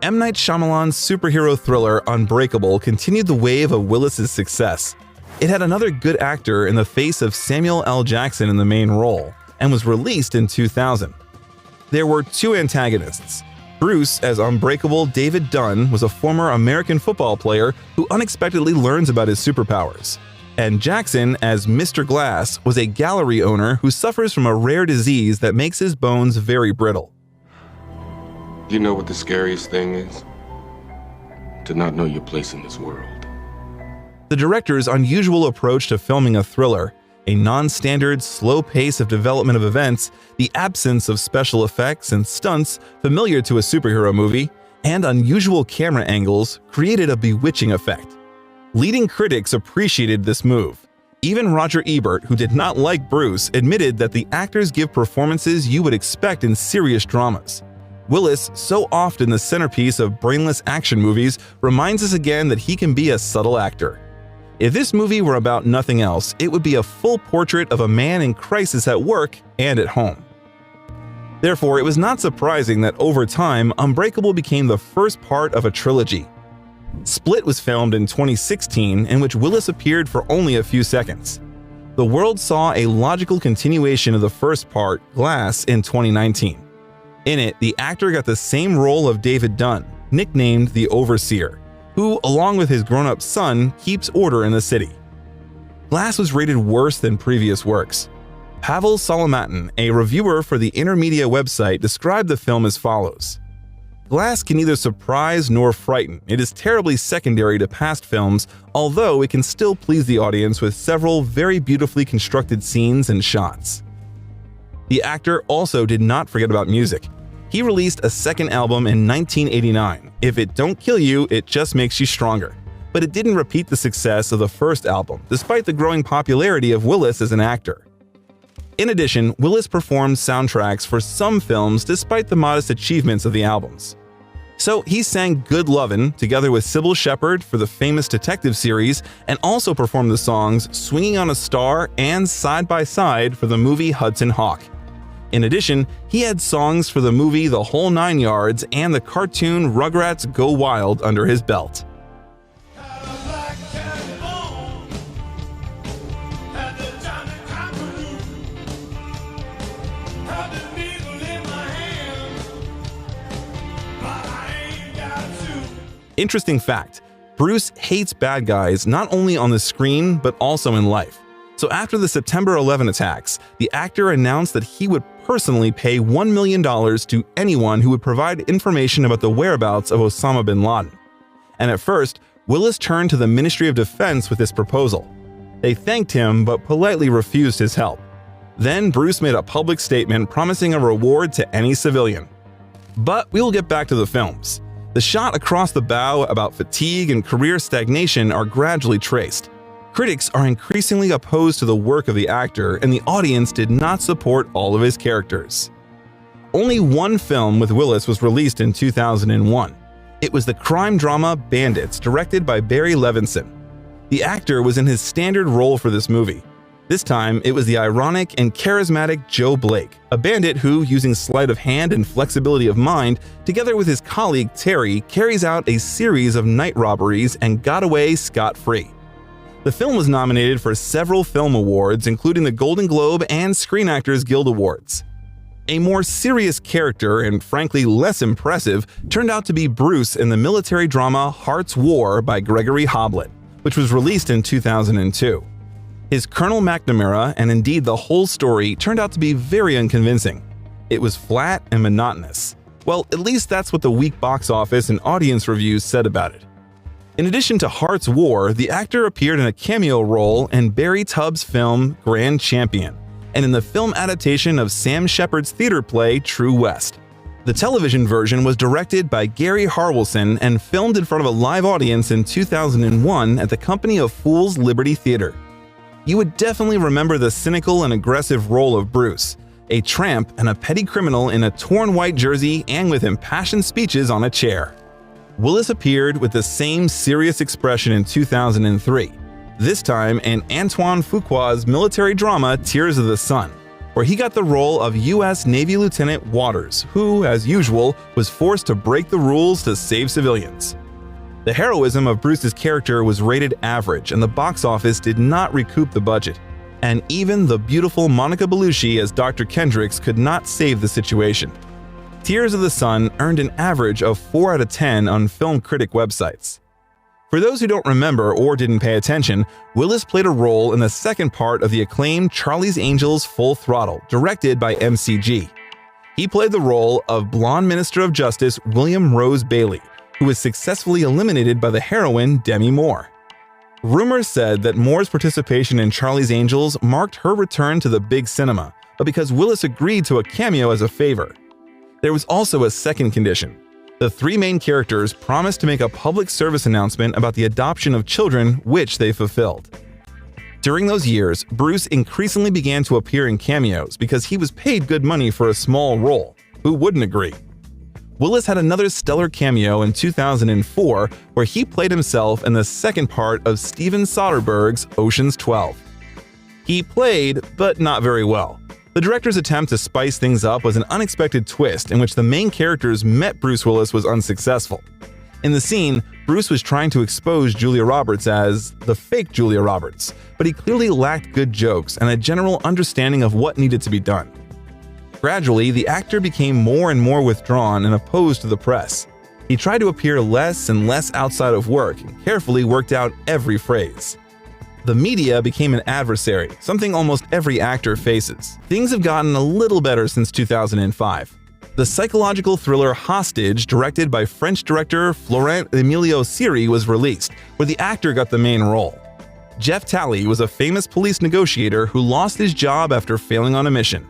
M. Night Shyamalan's superhero thriller Unbreakable continued the wave of Willis's success. It had another good actor in the face of Samuel L. Jackson in the main role, and was released in 2000. There were two antagonists. Bruce, as Unbreakable David Dunn, was a former American football player who unexpectedly learns about his superpowers. And Jackson, as Mr. Glass, was a gallery owner who suffers from a rare disease that makes his bones very brittle. You know what the scariest thing is? To not know your place in this world. The director's unusual approach to filming a thriller, a non-standard, slow pace of development of events, the absence of special effects and stunts familiar to a superhero movie, and unusual camera angles created a bewitching effect. Leading critics appreciated this move. Even Roger Ebert, who did not like Bruce, admitted that the actors give performances you would expect in serious dramas. Willis, so often the centerpiece of brainless action movies, reminds us again that he can be a subtle actor. If this movie were about nothing else, it would be a full portrait of a man in crisis at work and at home. Therefore, it was not surprising that over time, Unbreakable became the first part of a trilogy. Split was filmed in 2016, in which Willis appeared for only a few seconds. The world saw a logical continuation of the first part, Glass, in 2019. In it, the actor got the same role of David Dunn, nicknamed the Overseer, who, along with his grown-up son, keeps order in the city. Glass was rated worse than previous works. Pavel Solomatin, a reviewer for the Intermedia website, described the film as follows. Glass can neither surprise nor frighten. It is terribly secondary to past films, although it can still please the audience with several very beautifully constructed scenes and shots. The actor also did not forget about music. He released a second album in 1989, If It Don't Kill You, It Just Makes You Stronger, but it didn't repeat the success of the first album, despite the growing popularity of Willis as an actor. In addition, Willis performed soundtracks for some films despite the modest achievements of the albums. So he sang Good Lovin' together with Sybil Shepherd for the famous detective series, and also performed the songs Swinging on a Star and Side by Side for the movie Hudson Hawk. In addition, he had songs for the movie The Whole Nine Yards and the cartoon Rugrats Go Wild under his belt. Interesting fact, Bruce hates bad guys not only on the screen but also in life. So after the September 11 attacks, the actor announced that he would personally pay $1 million to anyone who would provide information about the whereabouts of Osama bin Laden. And at first, Willis turned to the Ministry of Defense with this proposal. They thanked him but politely refused his help. Then Bruce made a public statement promising a reward to any civilian. But we will get back to the films. The shot across the bow about fatigue and career stagnation are gradually traced. Critics are increasingly opposed to the work of the actor, and the audience did not support all of his characters. Only one film with Willis was released in 2001. It was the crime drama Bandits, directed by Barry Levinson. The actor was in his standard role for this movie. This time, it was the ironic and charismatic Joe Blake, a bandit who, using sleight of hand and flexibility of mind, together with his colleague Terry, carries out a series of night robberies and got away scot-free. The film was nominated for several film awards, including the Golden Globe and Screen Actors Guild Awards. A more serious character, and frankly less impressive, turned out to be Bruce in the military drama Heart's War by Gregory Hoblit, which was released in 2002. His Colonel McNamara, and indeed the whole story, turned out to be very unconvincing. It was flat and monotonous. Well, at least that's what the weak box office and audience reviews said about it. In addition to Heart's War, the actor appeared in a cameo role in Barry Tubbs' film Grand Champion, and in the film adaptation of Sam Shepard's theater play True West. The television version was directed by Gary Harwelson and filmed in front of a live audience in 2001 at the Company of Fools Liberty Theater. You would definitely remember the cynical and aggressive role of Bruce, a tramp and a petty criminal in a torn white jersey and with impassioned speeches on a chair. Willis appeared with the same serious expression in 2003, this time in Antoine Fuqua's military drama Tears of the Sun, where he got the role of U.S. Navy Lieutenant Waters, who, as usual, was forced to break the rules to save civilians. The heroism of Bruce's character was rated average, and the box office did not recoup the budget. And even the beautiful Monica Bellucci as Dr. Kendricks could not save the situation. Tears of the Sun earned an average of 4 out of 10 on film critic websites. For those who don't remember or didn't pay attention, Willis played a role in the second part of the acclaimed Charlie's Angels Full Throttle, directed by MCG. He played the role of blonde Minister of Justice William Rose Bailey, who was successfully eliminated by the heroine Demi Moore. Rumors said that Moore's participation in Charlie's Angels marked her return to the big cinema, but because Willis agreed to a cameo as a favor. There was also a second condition. The three main characters promised to make a public service announcement about the adoption of children, which they fulfilled. During those years, Bruce increasingly began to appear in cameos because he was paid good money for a small role. Who wouldn't agree? Willis had another stellar cameo in 2004 where he played himself in the second part of Steven Soderbergh's Ocean's 12. He played, but not very well. The director's attempt to spice things up was an unexpected twist in which the main characters met Bruce Willis was unsuccessful. In the scene, Bruce was trying to expose Julia Roberts as the fake Julia Roberts, but he clearly lacked good jokes and a general understanding of what needed to be done. Gradually, the actor became more and more withdrawn and opposed to the press. He tried to appear less and less outside of work and carefully worked out every phrase. The media became an adversary, something almost every actor faces. Things have gotten a little better since 2005. The psychological thriller Hostage, directed by French director Florent Emilio Siri, was released, where the actor got the main role. Jeff Talley was a famous police negotiator who lost his job after failing on a mission.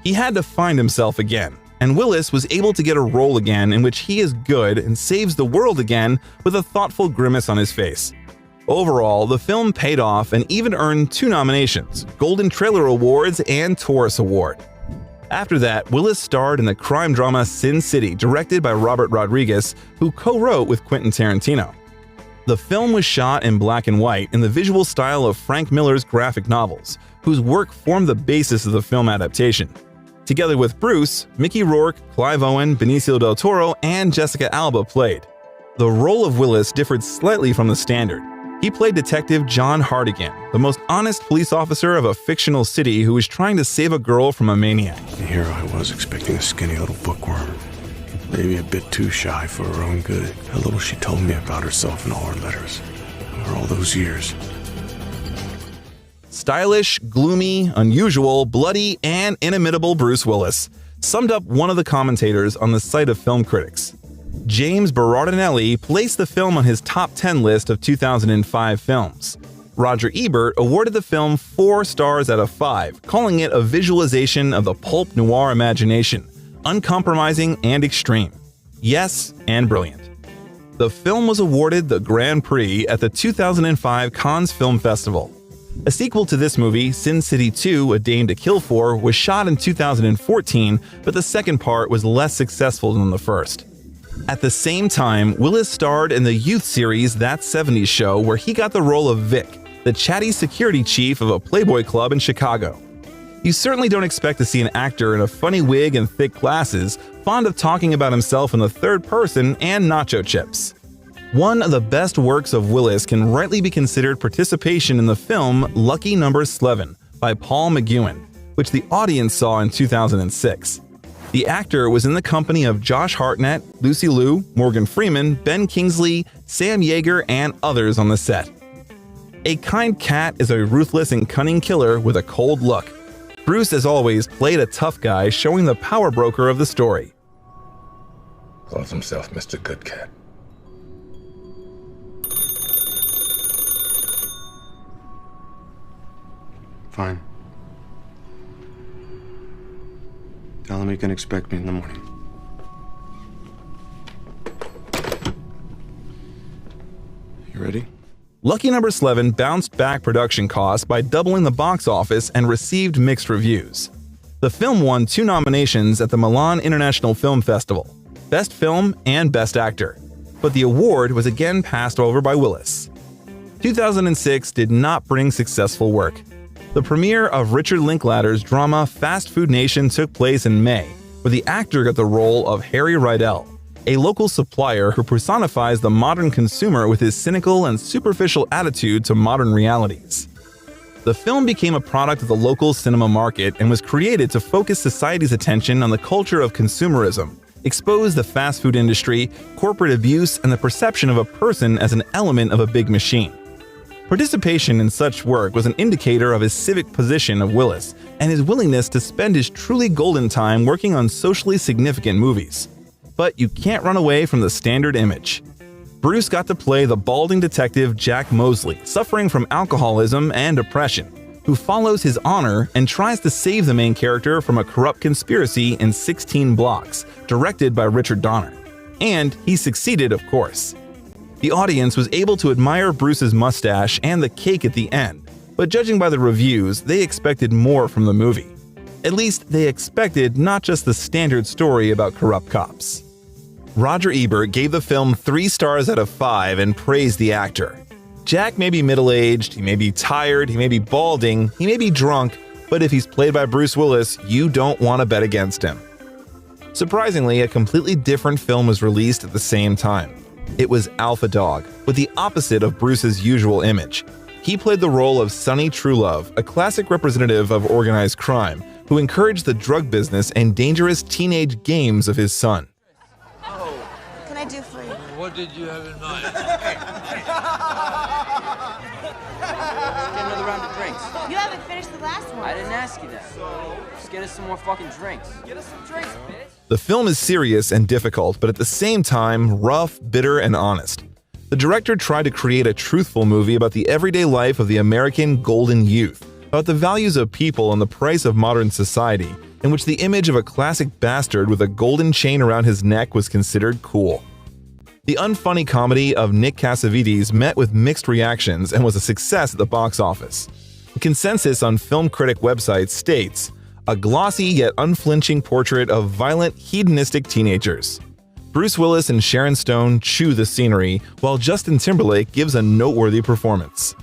He had to find himself again, and Willis was able to get a role again in which he is good and saves the world again with a thoughtful grimace on his face. Overall, the film paid off and even earned 2 nominations, Golden Trailer Awards and Taurus Award. After that, Willis starred in the crime drama Sin City, directed by Robert Rodriguez, who co-wrote with Quentin Tarantino. The film was shot in black and white in the visual style of Frank Miller's graphic novels, whose work formed the basis of the film adaptation. Together with Bruce, Mickey Rourke, Clive Owen, Benicio del Toro, and Jessica Alba played. The role of Willis differed slightly from the standard. He played Detective John Hartigan, the most honest police officer of a fictional city who was trying to save a girl from a maniac. Here I was expecting a skinny little bookworm, maybe a bit too shy for her own good. How little she told me about herself in all her letters over all those years. Stylish, gloomy, unusual, bloody, and inimitable Bruce Willis summed up one of the commentators on the site of film critics. James Berardinelli placed the film on his top 10 list of 2005 films. Roger Ebert awarded the film 4 stars out of 5, calling it a visualization of the pulp noir imagination, uncompromising and extreme. Yes, and brilliant. The film was awarded the Grand Prix at the 2005 Cannes Film Festival. A sequel to this movie, Sin City 2: A Dame to Kill For, was shot in 2014, but the second part was less successful than the first. At the same time, Willis starred in the youth series That 70s Show, where he got the role of Vic, the chatty security chief of a Playboy club in Chicago. You certainly don't expect to see an actor in a funny wig and thick glasses, fond of talking about himself in the third person and nacho chips. One of the best works of Willis can rightly be considered participation in the film Lucky Number 11 by Paul McGowan, which the audience saw in 2006. The actor was in the company of Josh Hartnett, Lucy Liu, Morgan Freeman, Ben Kingsley, Sam Yeager, and others on the set. A kind cat is a ruthless and cunning killer with a cold look. Bruce, as always, played a tough guy, showing the power broker of the story. Calls himself Mr. Good Cat. Fine. Tell him he can expect me in the morning. You ready? Lucky Number 11 bounced back production costs by doubling the box office and received mixed reviews. The film won 2 nominations at the Milan International Film Festival, Best Film and Best Actor, but the award was again passed over by Willis. 2006 did not bring successful work. The premiere of Richard Linklater's drama Fast Food Nation took place in May, where the actor got the role of Harry Rydell, a local supplier who personifies the modern consumer with his cynical and superficial attitude to modern realities. The film became a product of the local cinema market and was created to focus society's attention on the culture of consumerism, expose the fast food industry, corporate abuse, and the perception of a person as an element of a big machine. Participation in such work was an indicator of his civic position of Willis and his willingness to spend his truly golden time working on socially significant movies. But you can't run away from the standard image. Bruce got to play the balding detective Jack Mosley, suffering from alcoholism and depression, who follows his honor and tries to save the main character from a corrupt conspiracy in 16 Blocks, directed by Richard Donner. And he succeeded, of course. The audience was able to admire Bruce's mustache and the cake at the end, but judging by the reviews, they expected more from the movie. At least they expected not just the standard story about corrupt cops. Roger Ebert gave the film 3 stars out of 5 and praised the actor. Jack may be middle-aged, he may be tired, he may be balding, he may be drunk, but if he's played by Bruce Willis, you don't want to bet against him. Surprisingly, a completely different film was released at the same time. It was Alpha Dog, with the opposite of Bruce's usual image. He played the role of Sonny Truelove, a classic representative of organized crime, who encouraged the drug business and dangerous teenage games of his son. What can I do for you? What did you have in mind? Get another round of drinks. You haven't finished the last one. I didn't ask you that. Just get us some more fucking drinks. Get us some drinks, bitch. The film is serious and difficult, but at the same time, rough, bitter, and honest. The director tried to create a truthful movie about the everyday life of the American golden youth, about the values of people and the price of modern society, in which the image of a classic bastard with a golden chain around his neck was considered cool. The unfunny comedy of Nick Cassavetes met with mixed reactions and was a success at the box office. The consensus on film critic websites states, "A glossy yet unflinching portrait of violent, hedonistic teenagers." Bruce Willis and Sharon Stone chew the scenery, while Justin Timberlake gives a noteworthy performance.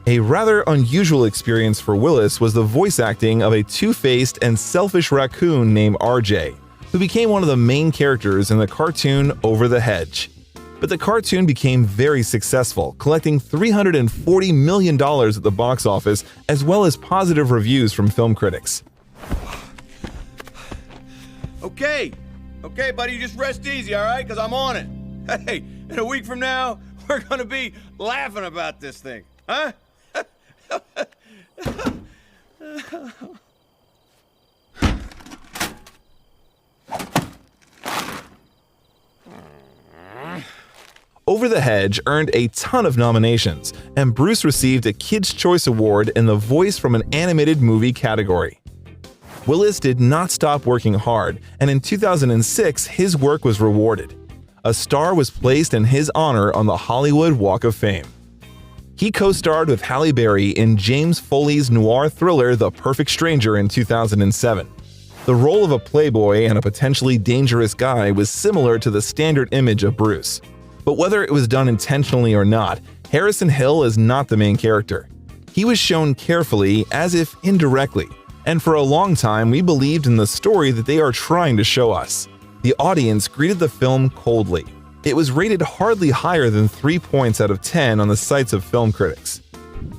A rather unusual experience for Willis was the voice acting of a two-faced and selfish raccoon named RJ, who became one of the main characters in the cartoon Over the Hedge. But the cartoon became very successful, collecting $340 million at the box office, as well as positive reviews from film critics. Okay, buddy, you just rest easy, all right? Because I'm on it. Hey, in a week from now, we're going to be laughing about this thing, huh? Over the Hedge earned a ton of nominations, and Bruce received a Kids' Choice Award in the Voice from an Animated Movie category. Willis did not stop working hard, and in 2006 his work was rewarded. A star was placed in his honor on the Hollywood Walk of Fame. He co-starred with Halle Berry in James Foley's noir thriller The Perfect Stranger in 2007. The role of a playboy and a potentially dangerous guy was similar to the standard image of Bruce. But whether it was done intentionally or not, Harrison Hill is not the main character. He was shown carefully, as if indirectly, and for a long time we believed in the story that they are trying to show us. The audience greeted the film coldly. It was rated hardly higher than 3 points out of 10 on the sites of film critics.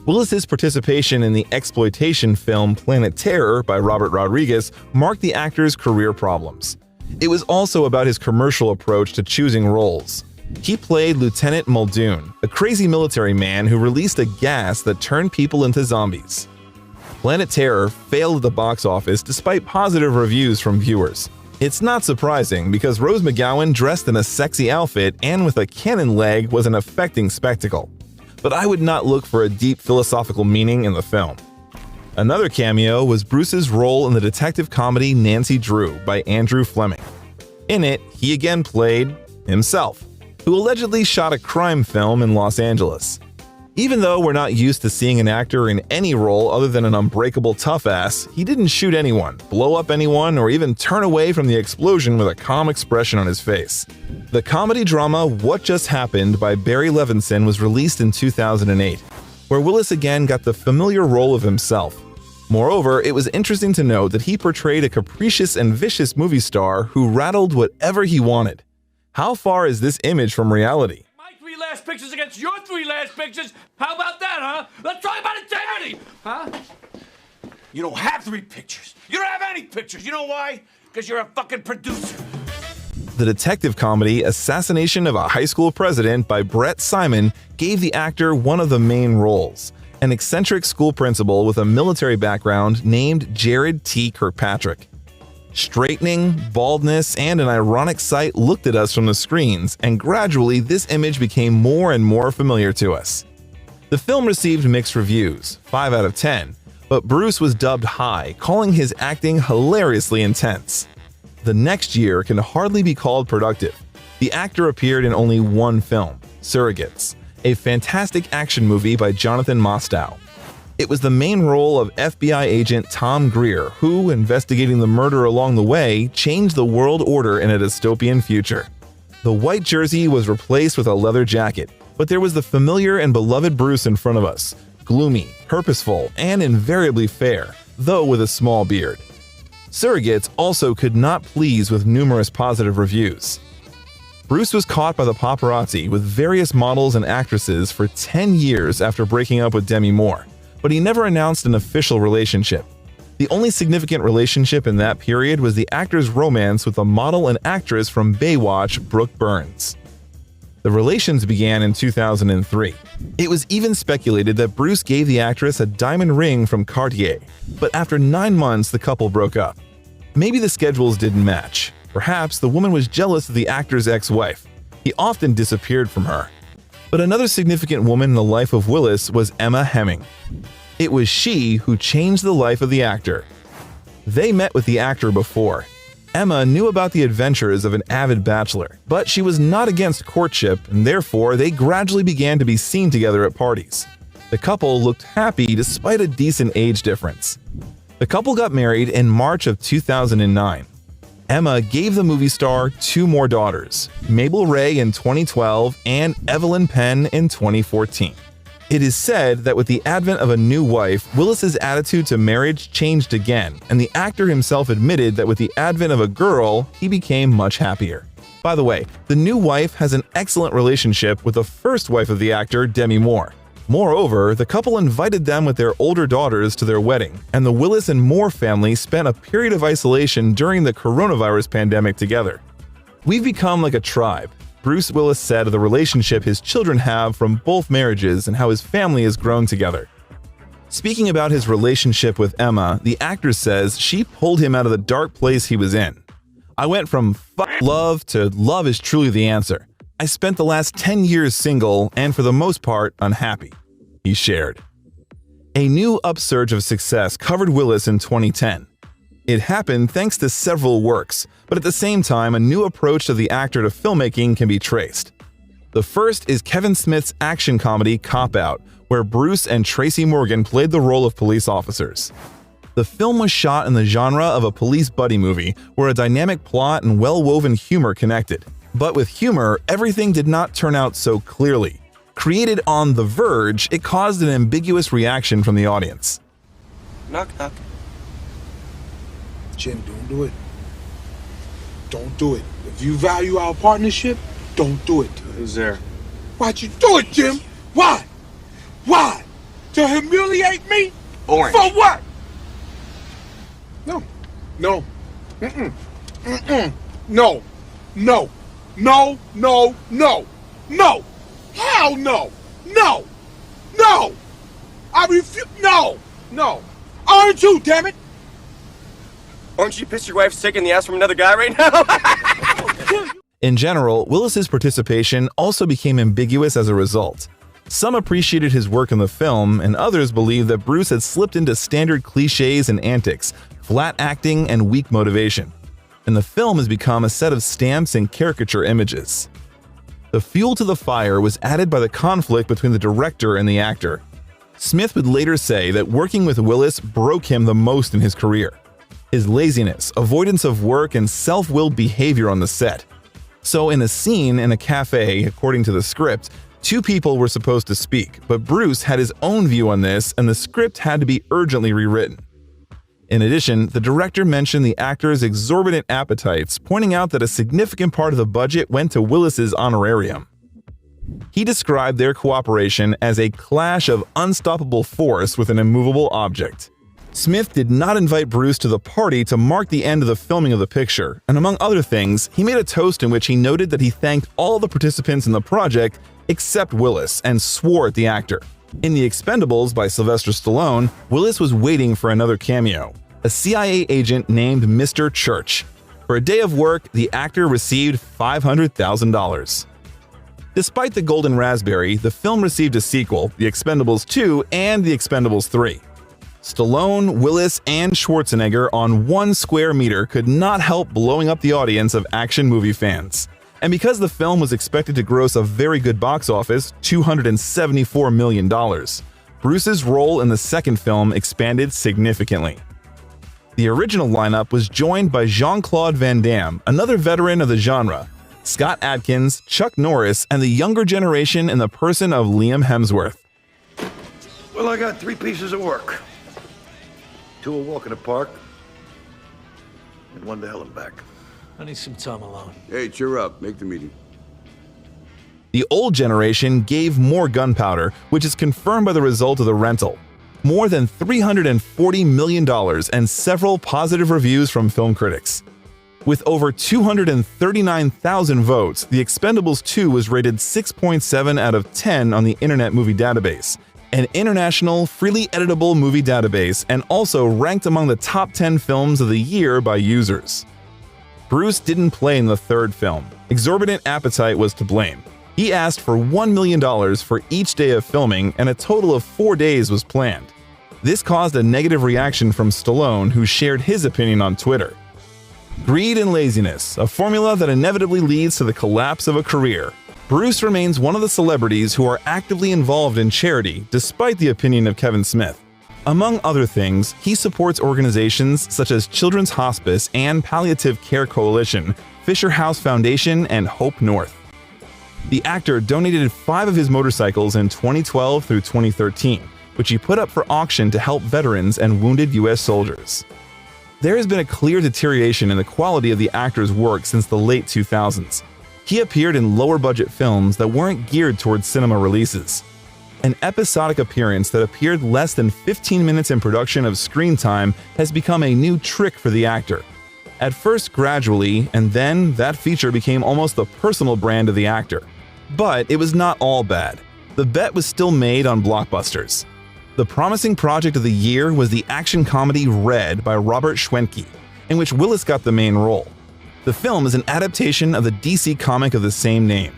Willis's participation in the exploitation film Planet Terror by Robert Rodriguez marked the actor's career problems. It was also about his commercial approach to choosing roles. He played Lieutenant Muldoon, a crazy military man who released a gas that turned people into zombies. Planet Terror failed at the box office despite positive reviews from viewers. It's not surprising because Rose McGowan dressed in a sexy outfit and with a cannon leg was an affecting spectacle. But I would not look for a deep philosophical meaning in the film. Another cameo was Bruce's role in the detective comedy Nancy Drew by Andrew Fleming. In it, he again played himself, who allegedly shot a crime film in Los Angeles. Even though we're not used to seeing an actor in any role other than an unbreakable tough-ass, he didn't shoot anyone, blow up anyone, or even turn away from the explosion with a calm expression on his face. The comedy drama What Just Happened by Barry Levinson was released in 2008. where Willis again got the familiar role of himself. Moreover, it was interesting to note that he portrayed a capricious and vicious movie star who rattled whatever he wanted. How far is this image from reality? My 3 last pictures against your 3 last pictures. How about that, huh? Let's talk about integrity, huh? You don't have 3 pictures. You don't have any pictures. You know why? Because you're a fucking producer. The detective comedy Assassination of a High School President by Brett Simon gave the actor one of the main roles, an eccentric school principal with a military background named Jared T. Kirkpatrick. Straightening, baldness, and an ironic sight looked at us from the screens, and gradually this image became more and more familiar to us. The film received mixed reviews, 5 out of 10, but Bruce was dubbed high, calling his acting hilariously intense. The next year can hardly be called productive. The actor appeared in only one film, Surrogates, a fantastic action movie by Jonathan Mostow. It was the main role of FBI agent Tom Greer, who, investigating the murder along the way, changed the world order in a dystopian future. The white jersey was replaced with a leather jacket, but there was the familiar and beloved Bruce in front of us, gloomy, purposeful, and invariably fair, though with a small beard. Surrogates also could not please with numerous positive reviews. Bruce was caught by the paparazzi with various models and actresses for 10 years after breaking up with Demi Moore, but he never announced an official relationship. The only significant relationship in that period was the actor's romance with a model and actress from Baywatch, Brooke Burns. The relations began in 2003. It was even speculated that Bruce gave the actress a diamond ring from Cartier, but after 9 months the couple broke up. Maybe the schedules didn't match. Perhaps the woman was jealous of the actor's ex-wife. He often disappeared from her. But another significant woman in the life of Willis was Emma Hemming. It was she who changed the life of the actor. They met with the actor before. Emma knew about the adventures of an avid bachelor, but she was not against courtship, and therefore they gradually began to be seen together at parties. The couple looked happy despite a decent age difference. The couple got married in March of 2009. Emma gave the movie star 2 more daughters, Mabel Ray in 2012 and Evelyn Penn in 2014. It is said that with the advent of a new wife, Willis's attitude to marriage changed again, and the actor himself admitted that with the advent of a girl, he became much happier. By the way, the new wife has an excellent relationship with the first wife of the actor, Demi Moore. Moreover, the couple invited them with their older daughters to their wedding, and the Willis and Moore family spent a period of isolation during the coronavirus pandemic together. "We've become like a tribe," Bruce Willis said of the relationship his children have from both marriages and how his family has grown together. Speaking about his relationship with Emma, the actor says she pulled him out of the dark place he was in. "I went from love to love is truly the answer. I spent the last 10 years single and for the most part unhappy," he shared. A new upsurge of success covered Willis in 2010. It happened thanks to several works, but at the same time, a new approach of the actor to filmmaking can be traced. The first is Kevin Smith's action comedy Cop Out, where Bruce and Tracy Morgan played the role of police officers. The film was shot in the genre of a police buddy movie, where a dynamic plot and well-woven humor connected. But with humor, everything did not turn out so clearly. Created on the verge, it caused an ambiguous reaction from the audience. Knock, knock. Jim, don't do it. Don't do it. If you value our partnership, don't do it. Who's there? Why'd you do it, Jim? Why? Why? To humiliate me? Orange. For what? No. No. Mm-mm. Mm-mm. No. No. No. No. No. No. Hell no. No. No. I refuse. No. No. Aren't you, damn it? Aren't you pissed your wife's sick in the ass from another guy right now? In general, Willis's participation also became ambiguous as a result. Some appreciated his work in the film, and others believed that Bruce had slipped into standard cliches and antics, flat acting, and weak motivation. And the film has become a set of stamps and caricature images. The fuel to the fire was added by the conflict between the director and the actor. Smith would later say that working with Willis broke him the most in his career. His laziness, avoidance of work, and self-willed behavior on the set. So in a scene in a cafe, according to the script, Two people were supposed to speak, but Bruce had his own view on this and the script had to be urgently rewritten. In addition, the director mentioned the actors' exorbitant appetites, pointing out that a significant part of the budget went to Willis's honorarium. He described their cooperation as a clash of unstoppable force with an immovable object. Smith did not invite Bruce to the party to mark the end of the filming of the picture, and among other things, he made a toast in which he noted that he thanked all the participants in the project except Willis and swore at the actor. In The Expendables by Sylvester Stallone, Willis was waiting for another cameo, a CIA agent named Mr. Church. For a day of work, the actor received $500,000. Despite the Golden Raspberry, the film received a sequel, The Expendables 2 and The Expendables 3. Stallone, Willis, and Schwarzenegger on 1 square meter could not help blowing up the audience of action movie fans. And because the film was expected to gross a very good box office, $274 million, Bruce's role in the second film expanded significantly. The original lineup was joined by Jean-Claude Van Damme, another veteran of the genre, Scott Adkins, Chuck Norris, and the younger generation in the person of Liam Hemsworth. Well, I got 3 pieces of work. 2 a walk in the park, and 1 to hell and back. I need some time alone. Hey, cheer up. Make the meeting. The old generation gave more gunpowder, which is confirmed by the result of the rental. More than $340 million and several positive reviews from film critics. With over 239,000 votes, The Expendables 2 was rated 6.7 out of 10 on the Internet Movie Database, an international, freely editable movie database, and also ranked among the top 10 films of the year by users. Bruce didn't play in the third film. Exorbitant appetite was to blame. He asked for $1 million for each day of filming, and a total of 4 days was planned. This caused a negative reaction from Stallone, who shared his opinion on Twitter. Greed and laziness, a formula that inevitably leads to the collapse of a career. Bruce remains one of the celebrities who are actively involved in charity, despite the opinion of Kevin Smith. Among other things, he supports organizations such as Children's Hospice and Palliative Care Coalition, Fisher House Foundation, and Hope North. The actor donated 5 of his motorcycles in 2012 through 2013, which he put up for auction to help veterans and wounded U.S. soldiers. There has been a clear deterioration in the quality of the actor's work since the late 2000s. He appeared in lower-budget films that weren't geared towards cinema releases. An episodic appearance that appeared less than 15 minutes in production of screen time has become a new trick for the actor. At first gradually, and then that feature became almost the personal brand of the actor. But it was not all bad. The bet was still made on blockbusters. The promising project of the year was the action comedy Red by Robert Schwentke, in which Willis got the main role. The film is an adaptation of the DC comic of the same name.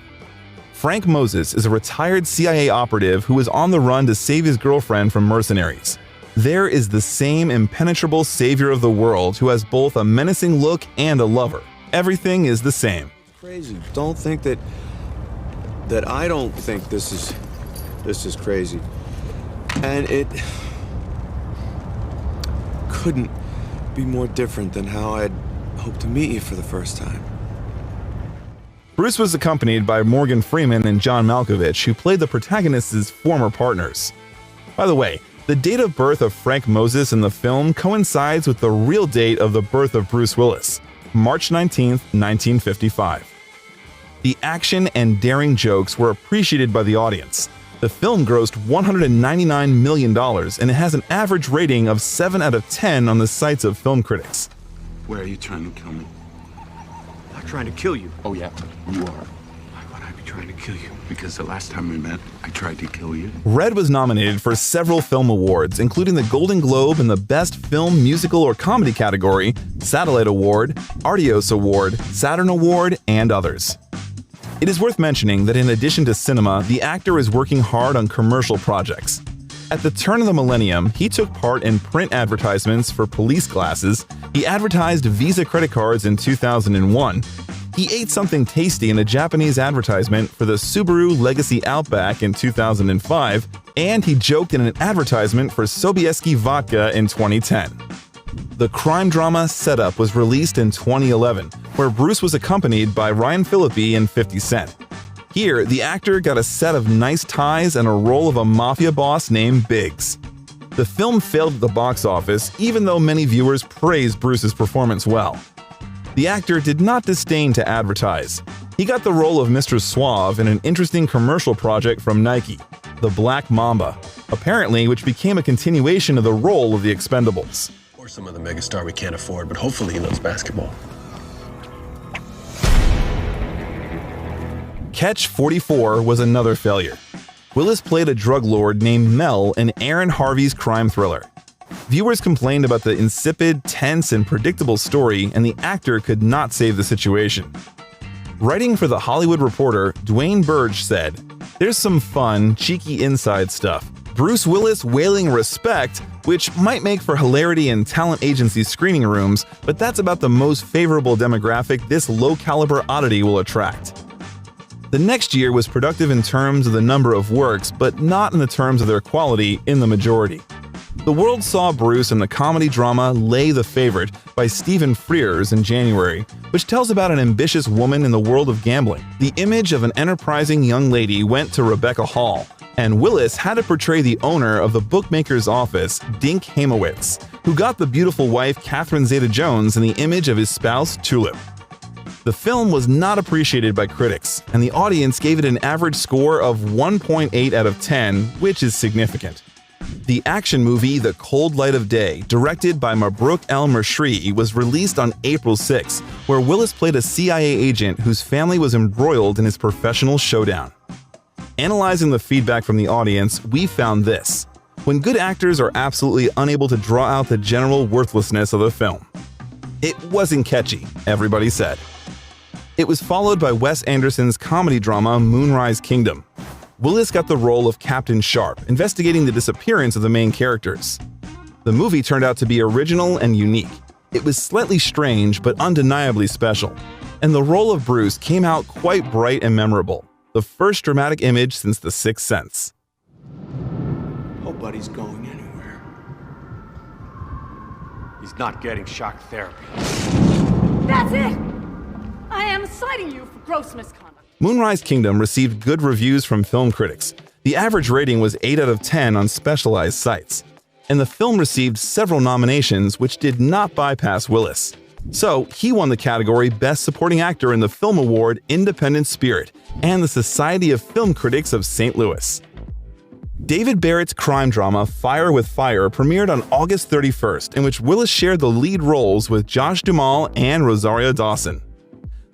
Frank Moses is a retired CIA operative who is on the run to save his girlfriend from mercenaries. There is the same impenetrable savior of the world who has both a menacing look and a lover. Everything is the same. Crazy. Don't think that I don't think this is crazy. And it couldn't be more different than how I'd hoped to meet you for the first time. Bruce was accompanied by Morgan Freeman and John Malkovich, who played the protagonist's former partners. By the way, the date of birth of Frank Moses in the film coincides with the real date of the birth of Bruce Willis, March 19, 1955. The action and daring jokes were appreciated by the audience. The film grossed $199 million, and it has an average rating of 7 out of 10 on the sites of film critics. Where are you trying to kill me? I'm not trying to kill you. Oh, yeah, you are. Why would I be trying to kill you? Because the last time we met, I tried to kill you. Red was nominated for several film awards, including the Golden Globe in the Best Film, Musical, or Comedy category, Satellite Award, Artios Award, Saturn Award, and others. It is worth mentioning that in addition to cinema, the actor is working hard on commercial projects. At the turn of the millennium, he took part in print advertisements for police glasses, he advertised Visa credit cards in 2001, he ate something tasty in a Japanese advertisement for the Subaru Legacy Outback in 2005, and he joked in an advertisement for Sobieski Vodka in 2010. The crime drama Setup was released in 2011, where Bruce was accompanied by Ryan Phillippe and 50 Cent. Here, the actor got a set of nice ties and a role of a mafia boss named Biggs. The film failed at the box office, even though many viewers praised Bruce's performance well. The actor did not disdain to advertise. He got the role of Mr. Suave in an interesting commercial project from Nike, the Black Mamba, apparently which became a continuation of the role of the Expendables. Or some other megastar we can't afford, but hopefully he loves basketball. Catch 44 was another failure. Willis played a drug lord named Mel in Aaron Harvey's crime thriller. Viewers complained about the insipid, tense, and predictable story, and the actor could not save the situation. Writing for The Hollywood Reporter, Dwayne Burge said, "There's some fun, cheeky inside stuff. Bruce Willis wailing respect, which might make for hilarity in talent agency screening rooms, but that's about the most favorable demographic this low-caliber oddity will attract." The next year was productive in terms of the number of works, but not in the terms of their quality in the majority. The world saw Bruce in the comedy drama Lay the Favorite by Stephen Frears in January, which tells about an ambitious woman in the world of gambling. The image of an enterprising young lady went to Rebecca Hall, and Willis had to portray the owner of the bookmaker's office, Dink Hamowitz, who got the beautiful wife Catherine Zeta-Jones in the image of his spouse, Tulip. The film was not appreciated by critics, and the audience gave it an average score of 1.8 out of 10, which is significant. The action movie The Cold Light of Day, directed by Mabrouk El-Mashri, was released on April 6, where Willis played a CIA agent whose family was embroiled in his professional showdown. Analyzing the feedback from the audience, we found this: when good actors are absolutely unable to draw out the general worthlessness of the film. It wasn't catchy, everybody said. It was followed by Wes Anderson's comedy drama Moonrise Kingdom. Willis got the role of Captain Sharp, investigating the disappearance of the main characters. The movie turned out to be original and unique. It was slightly strange, but undeniably special. And the role of Bruce came out quite bright and memorable, the first dramatic image since The Sixth Sense. Nobody's going anywhere. He's not getting shock therapy. That's it! I am citing you for gross misconduct. Moonrise Kingdom received good reviews from film critics. The average rating was 8 out of 10 on specialized sites. And the film received several nominations, which did not bypass Willis. So, he won the category Best Supporting Actor in the Film Award Independent Spirit and the Society of Film Critics of St. Louis. David Barrett's crime drama Fire with Fire premiered on August 31st, in which Willis shared the lead roles with Josh Duhamel and Rosario Dawson.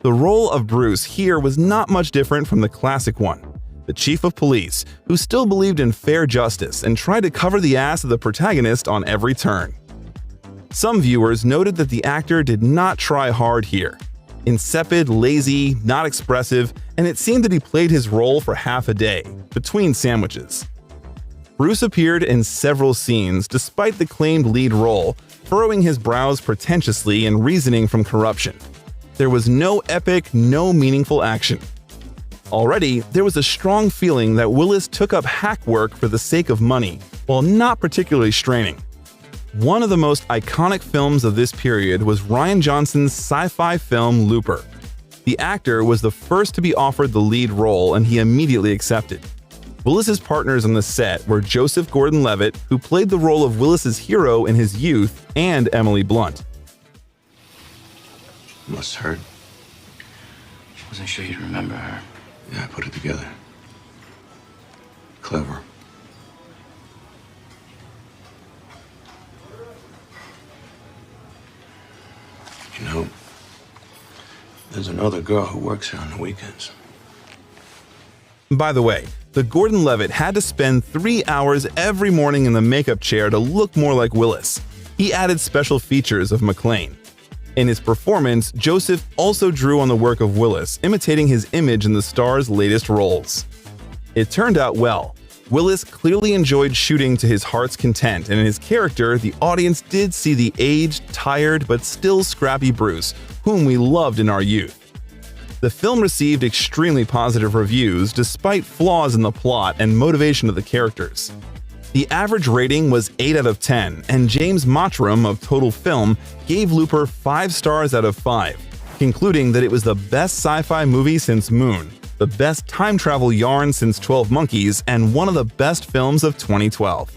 The role of Bruce here was not much different from the classic one, the chief of police, who still believed in fair justice and tried to cover the ass of the protagonist on every turn. Some viewers noted that the actor did not try hard here. Insipid, lazy, not expressive, and it seemed that he played his role for half a day, between sandwiches. Bruce appeared in several scenes despite the claimed lead role, furrowing his brows pretentiously and reasoning from corruption. There was no epic, no meaningful action. Already, there was a strong feeling that Willis took up hack work for the sake of money, while not particularly straining. One of the most iconic films of this period was Rian Johnson's sci-fi film Looper. The actor was the first to be offered the lead role, and he immediately accepted. Willis's partners on the set were Joseph Gordon-Levitt, who played the role of Willis's hero in his youth, and Emily Blunt. Must hurt. Wasn't sure you'd remember her. Yeah, I put it together. Clever. You know, there's another girl who works here on the weekends. By the way, the Gordon-Levitt had to spend 3 hours every morning in the makeup chair to look more like Willis. He added special features of McClane. In his performance, Joseph also drew on the work of Willis, imitating his image in the star's latest roles. It turned out well. Willis clearly enjoyed shooting to his heart's content, and in his character, the audience did see the aged, tired, but still scrappy Bruce, whom we loved in our youth. The film received extremely positive reviews despite flaws in the plot and motivation of the characters. The average rating was 8 out of 10, and James Mottram of Total Film gave Looper 5 stars out of 5, concluding that it was the best sci-fi movie since Moon, the best time travel yarn since 12 Monkeys, and one of the best films of 2012.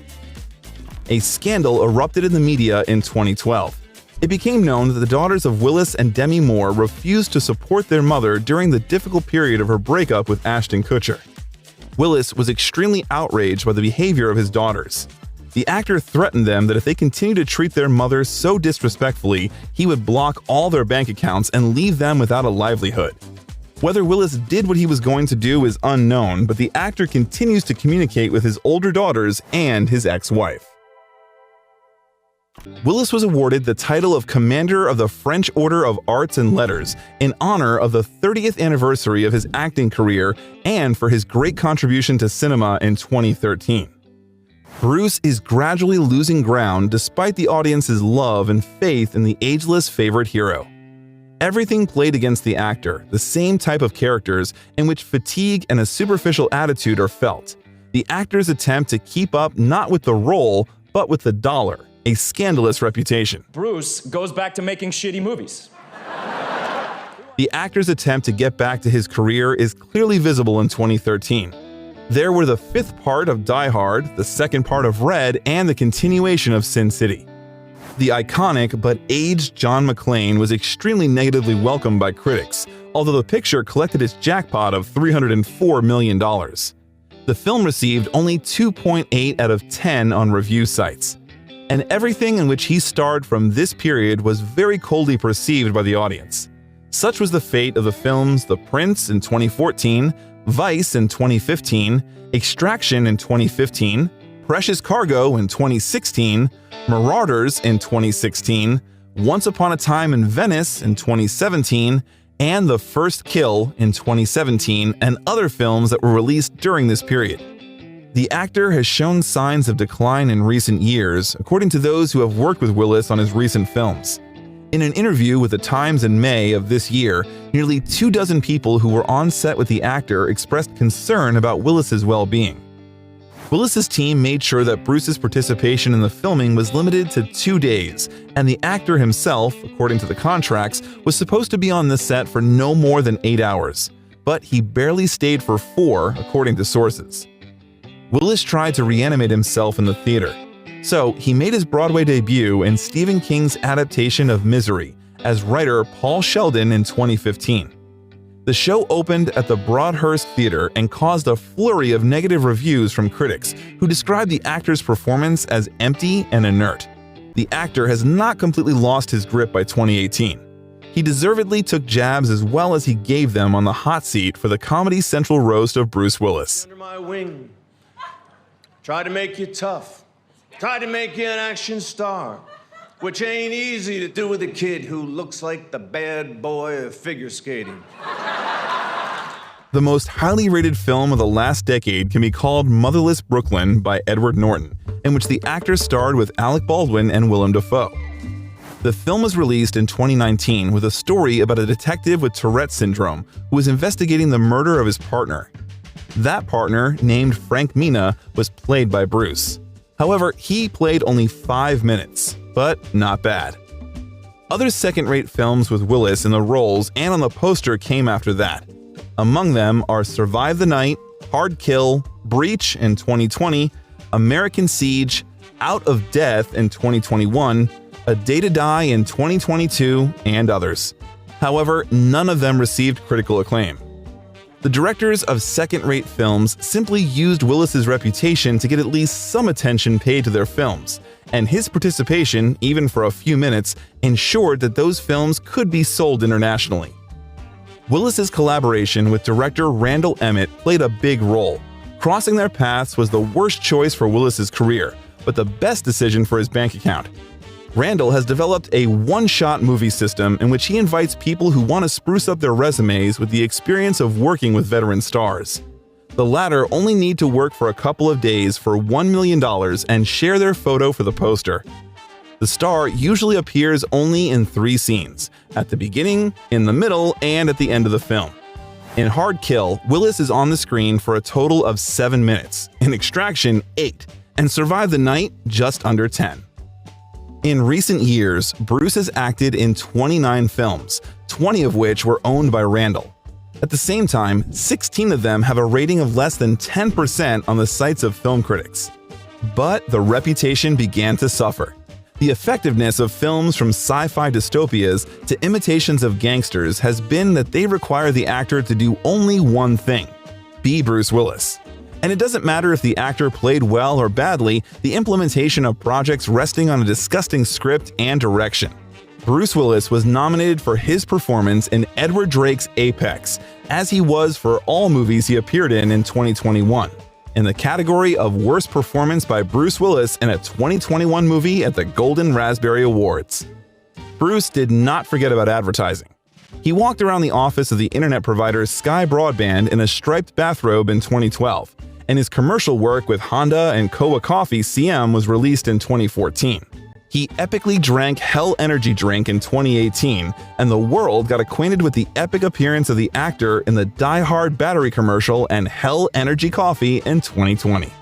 A scandal erupted in the media in 2012. It became known that the daughters of Willis and Demi Moore refused to support their mother during the difficult period of her breakup with Ashton Kutcher. Willis was extremely outraged by the behavior of his daughters. The actor threatened them that if they continued to treat their mother so disrespectfully, he would block all their bank accounts and leave them without a livelihood. Whether Willis did what he was going to do is unknown, but the actor continues to communicate with his older daughters and his ex-wife. Willis was awarded the title of Commander of the French Order of Arts and Letters in honor of the 30th anniversary of his acting career and for his great contribution to cinema in 2013. Bruce is gradually losing ground despite the audience's love and faith in the ageless favorite hero. Everything played against the actor, the same type of characters in which fatigue and a superficial attitude are felt. The actor's attempt to keep up not with the role, but with the dollar, a scandalous reputation. Bruce goes back to making shitty movies. The actor's attempt to get back to his career is clearly visible in 2013. There were the 5th part of Die Hard, the 2nd part of Red, and the continuation of Sin City. The iconic but aged John McClane was extremely negatively welcomed by critics, although the picture collected its jackpot of $304 million. The film received only 2.8 out of 10 on review sites. And everything in which he starred from this period was very coldly perceived by the audience. Such was the fate of the films The Prince in 2014, Vice in 2015, Extraction in 2015, Precious Cargo in 2016, Marauders in 2016, Once Upon a Time in Venice in 2017, and The First Kill in 2017, and other films that were released during this period. The actor has shown signs of decline in recent years, according to those who have worked with Willis on his recent films. In an interview with The Times in May of this year, nearly 24 people who were on set with the actor expressed concern about Willis's well-being. Willis's team made sure that Bruce's participation in the filming was limited to 2 days, and the actor himself, according to the contracts, was supposed to be on the set for no more than 8 hours. But he barely stayed for 4, according to sources. Willis tried to reanimate himself in the theater. So he made his Broadway debut in Stephen King's adaptation of Misery as writer Paul Sheldon in 2015. The show opened at the Broadhurst Theater and caused a flurry of negative reviews from critics who described the actor's performance as empty and inert. The actor has not completely lost his grip by 2018. He deservedly took jabs as well as he gave them on the hot seat for the Comedy Central roast of Bruce Willis. Under my wing, try to make you tough. Try to make you an action star, which ain't easy to do with a kid who looks like the bad boy of figure skating. The most highly rated film of the last decade can be called Motherless Brooklyn by Edward Norton, in which the actor starred with Alec Baldwin and Willem Dafoe. The film was released in 2019 with a story about a detective with Tourette syndrome who was investigating the murder of his partner. That partner, named Frank Mina, was played by Bruce. However, he played only 5 minutes, but not bad. Other second-rate films with Willis in the roles and on the poster came after that. Among them are Survive the Night, Hard Kill, Breach in 2020, American Siege, Out of Death in 2021, A Day to Die in 2022, and others. However, none of them received critical acclaim. The directors of second-rate films simply used Willis's reputation to get at least some attention paid to their films, and his participation, even for a few minutes, ensured that those films could be sold internationally. Willis's collaboration with director Randall Emmett played a big role. Crossing their paths was the worst choice for Willis's career, but the best decision for his bank account. Randall has developed a one-shot movie system in which he invites people who want to spruce up their resumes with the experience of working with veteran stars. The latter only need to work for a couple of days for $1 million and share their photo for the poster. The star usually appears only in 3 scenes: at the beginning, in the middle, and at the end of the film. In Hard Kill, Willis is on the screen for a total of 7 minutes, in Extraction 8, and Survive the Night just under 10. In recent years, Bruce has acted in 29 films, 20 of which were owned by Randall. At the same time, 16 of them have a rating of less than 10% on the sites of film critics. But the reputation began to suffer. The effectiveness of films from sci-fi dystopias to imitations of gangsters has been that they require the actor to do only one thing: be Bruce Willis. And it doesn't matter if the actor played well or badly, the implementation of projects resting on a disgusting script and direction. Bruce Willis was nominated for his performance in Edward Drake's Apex, as he was for all movies he appeared in 2021, in the category of Worst Performance by Bruce Willis in a 2021 movie at the Golden Raspberry Awards. Bruce did not forget about advertising. He walked around the office of the internet provider Sky Broadband in a striped bathrobe in 2012, and his commercial work with Honda and Koa Coffee CM was released in 2014. He epically drank Hell Energy Drink in 2018, and the world got acquainted with the epic appearance of the actor in the Die Hard battery commercial and Hell Energy Coffee in 2020.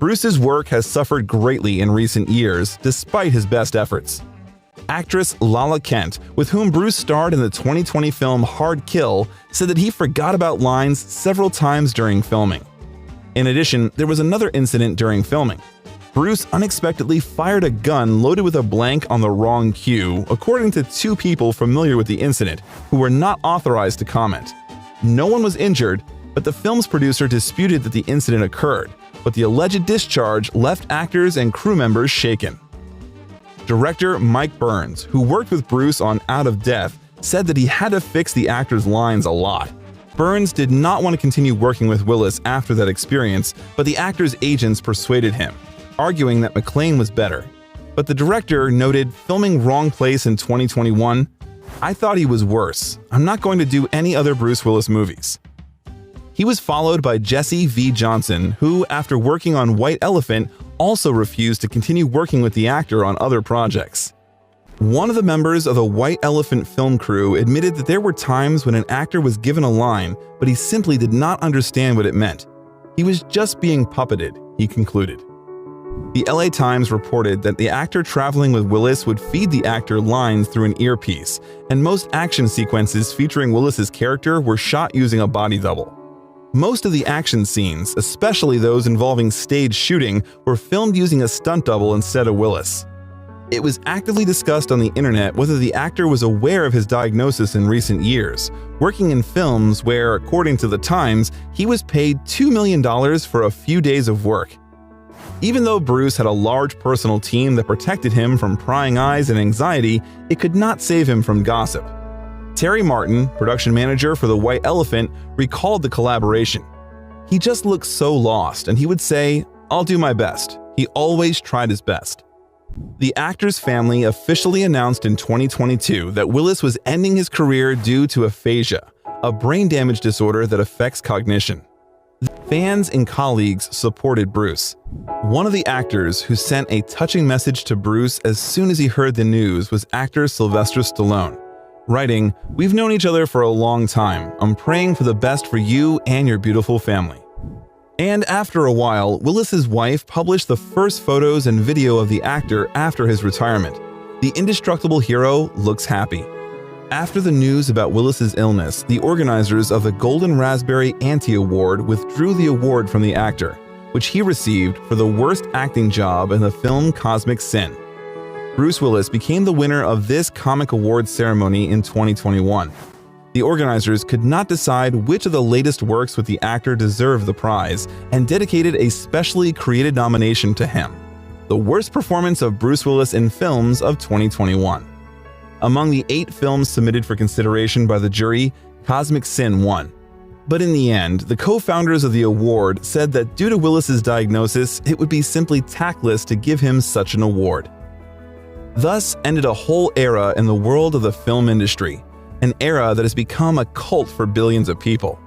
Bruce's work has suffered greatly in recent years, despite his best efforts. Actress Lala Kent, with whom Bruce starred in the 2020 film Hard Kill, said that he forgot about lines several times during filming. In addition, there was another incident during filming. Bruce unexpectedly fired a gun loaded with a blank on the wrong cue, according to two people familiar with the incident, who were not authorized to comment. No one was injured, but the film's producer disputed that the incident occurred, but the alleged discharge left actors and crew members shaken. Director Mike Burns, who worked with Bruce on Out of Death, said that he had to fix the actor's lines a lot. Burns did not want to continue working with Willis after that experience, but the actor's agents persuaded him, arguing that McClane was better. But the director noted, filming Wrong Place in 2021, "I thought he was worse. I'm not going to do any other Bruce Willis movies." He was followed by Jesse V. Johnson, who, after working on White Elephant, also refused to continue working with the actor on other projects. One of the members of the White Elephant film crew admitted that there were times when an actor was given a line, but he simply did not understand what it meant. He was just being puppeted, he concluded. The LA Times reported that the actor traveling with Willis would feed the actor lines through an earpiece, and most action sequences featuring Willis's character were shot using a body double. Most of the action scenes, especially those involving stage shooting, were filmed using a stunt double instead of Willis. It was actively discussed on the internet whether the actor was aware of his diagnosis in recent years, working in films where, according to the Times, he was paid $2 million for a few days of work. Even though Bruce had a large personal team that protected him from prying eyes and anxiety, it could not save him from gossip. Terry Martin, production manager for The White Elephant, recalled the collaboration. "He just looked so lost, and he would say, 'I'll do my best.' He always tried his best." The actor's family officially announced in 2022 that Willis was ending his career due to aphasia, a brain damage disorder that affects cognition. Fans and colleagues supported Bruce. One of the actors who sent a touching message to Bruce as soon as he heard the news was actor Sylvester Stallone, writing, "We've known each other for a long time. I'm praying for the best for you and your beautiful family." And after a while, Willis's wife published the first photos and video of the actor after his retirement. The indestructible hero looks happy. After the news about Willis's illness, the organizers of the Golden Raspberry Anti-Award withdrew the award from the actor, which he received for the worst acting job in the film Cosmic Sin. Bruce Willis became the winner of this comic awards ceremony in 2021. The organizers could not decide which of the latest works with the actor deserved the prize and dedicated a specially created nomination to him: the worst performance of Bruce Willis in films of 2021. Among the 8 films submitted for consideration by the jury, Cosmic Sin won. But in the end, the co-founders of the award said that due to Willis's diagnosis, it would be simply tactless to give him such an award. Thus ended a whole era in the world of the film industry, an era that has become a cult for billions of people.